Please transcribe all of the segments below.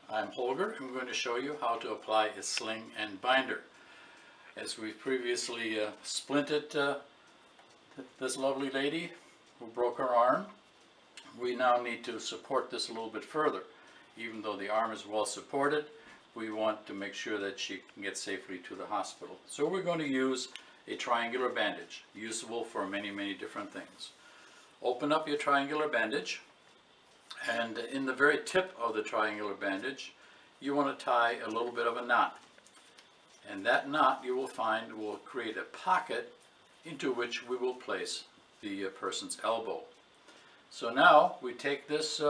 I'm Holger. I'm going to show you how to apply a sling and binder. As we previously splinted this lovely lady who broke her arm, we now need to support this a little bit further. Even though the arm is well supported, we want to make sure that she can get safely to the hospital. So we're going to use a triangular bandage, usable for many different things. Open up your triangular bandage, and in the very tip of the triangular bandage you want to tie a little bit of a knot, and that knot you will find will create a pocket into which we will place the person's elbow. So now we take this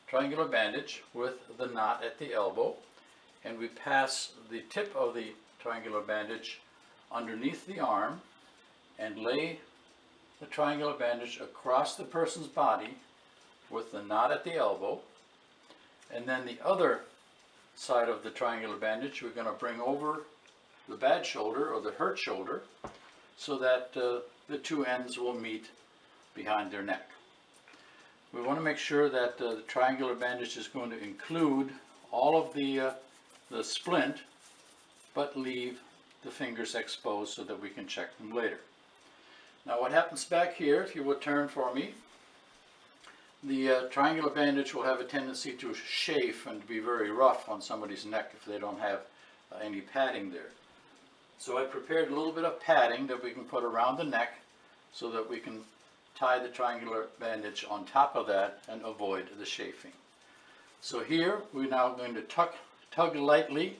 triangular bandage with the knot at the elbow, and we pass the tip of the triangular bandage underneath the arm and lay the triangular bandage across the person's body with the knot at the elbow. And then the other side of the triangular bandage we're going to bring over the bad shoulder or the hurt shoulder, so that the two ends will meet behind their neck. We want to make sure that the triangular bandage is going to include all of the splint, but leave the fingers exposed so that we can check them later. Now what happens back here, if you would turn for me, the triangular bandage will have a tendency to chafe and be very rough on somebody's neck if they don't have any padding there. So I prepared a little bit of padding that we can put around the neck so that we can tie the triangular bandage on top of that and avoid the chafing. So here we're now going to tug lightly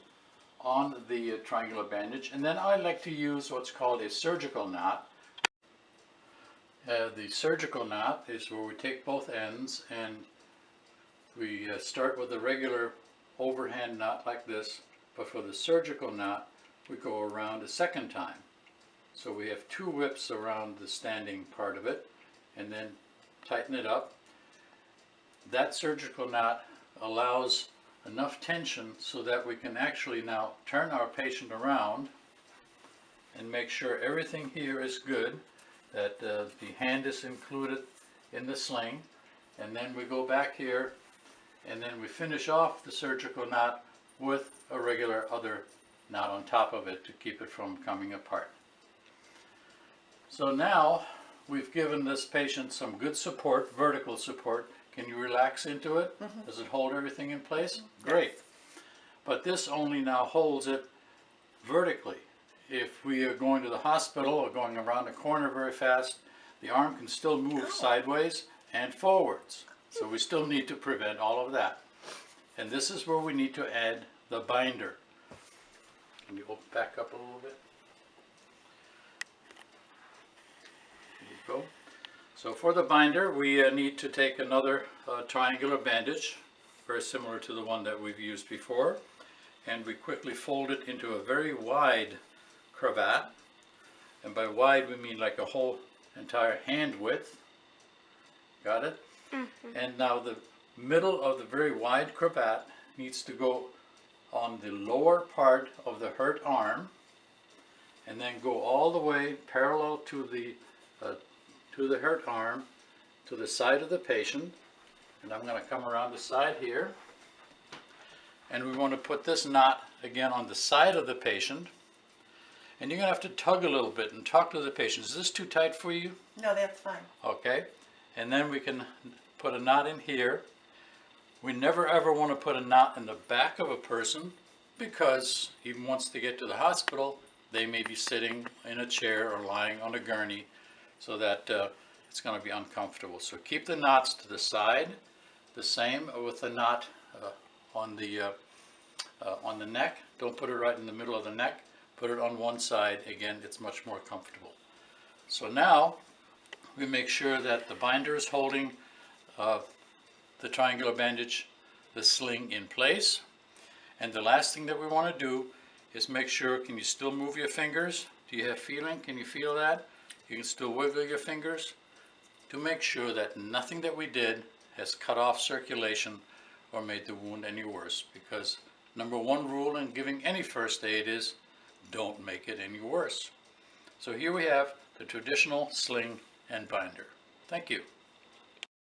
on the triangular bandage, and then I like to use what's called a surgical knot. The surgical knot is where we take both ends and we start with a regular overhand knot like this, but for the surgical knot we go around a second time. So we have two whips around the standing part of it and then tighten it up. That surgical knot allows enough tension so that we can actually now turn our patient around and make sure everything here is good, that the hand is included in the sling, and then we go back here and then we finish off the surgical knot with a regular other knot on top of it to keep it from coming apart. So now we've given this patient some good support, vertical support. Can you relax into it? Mm-hmm. Does it hold everything in place? Mm-hmm. Great. But this only now holds it vertically. If we are going to the hospital or going around the corner very fast, the arm can still move sideways and forwards. So we still need to prevent all of that. And this is where we need to add the binder. Can you back up a little bit? There you go. So for the binder, we need to take another triangular bandage, very similar to the one that we've used before, and we quickly fold it into a very wide cravat. And by wide we mean like a whole entire hand width. Got it? Mm-hmm. And now the middle of the very wide cravat needs to go on the lower part of the hurt arm, and then go all the way parallel to the hurt arm to the side of the patient. And I'm going to come around the side here, and we want to put this knot again on the side of the patient, and you're going to have to tug a little bit and talk to the patient. Is this too tight for you? No, that's fine. Okay, and then we can put a knot in here. We never ever want to put a knot in the back of a person, because even once they get to the hospital they may be sitting in a chair or lying on a gurney, so that it's going to be uncomfortable. So keep the knots to the side. The same with the knot on the neck. Don't put it right in the middle of the neck. Put it on one side. Again, it's much more comfortable. So now we make sure that the binder is holding the triangular bandage, the sling, in place. And the last thing that we want to do is make sure, can you still move your fingers? Do you have feeling? Can you feel that? You can still wiggle your fingers to make sure that nothing that we did has cut off circulation or made the wound any worse. Because number one rule in giving any first aid is don't make it any worse. So here we have the traditional sling and binder. Thank you.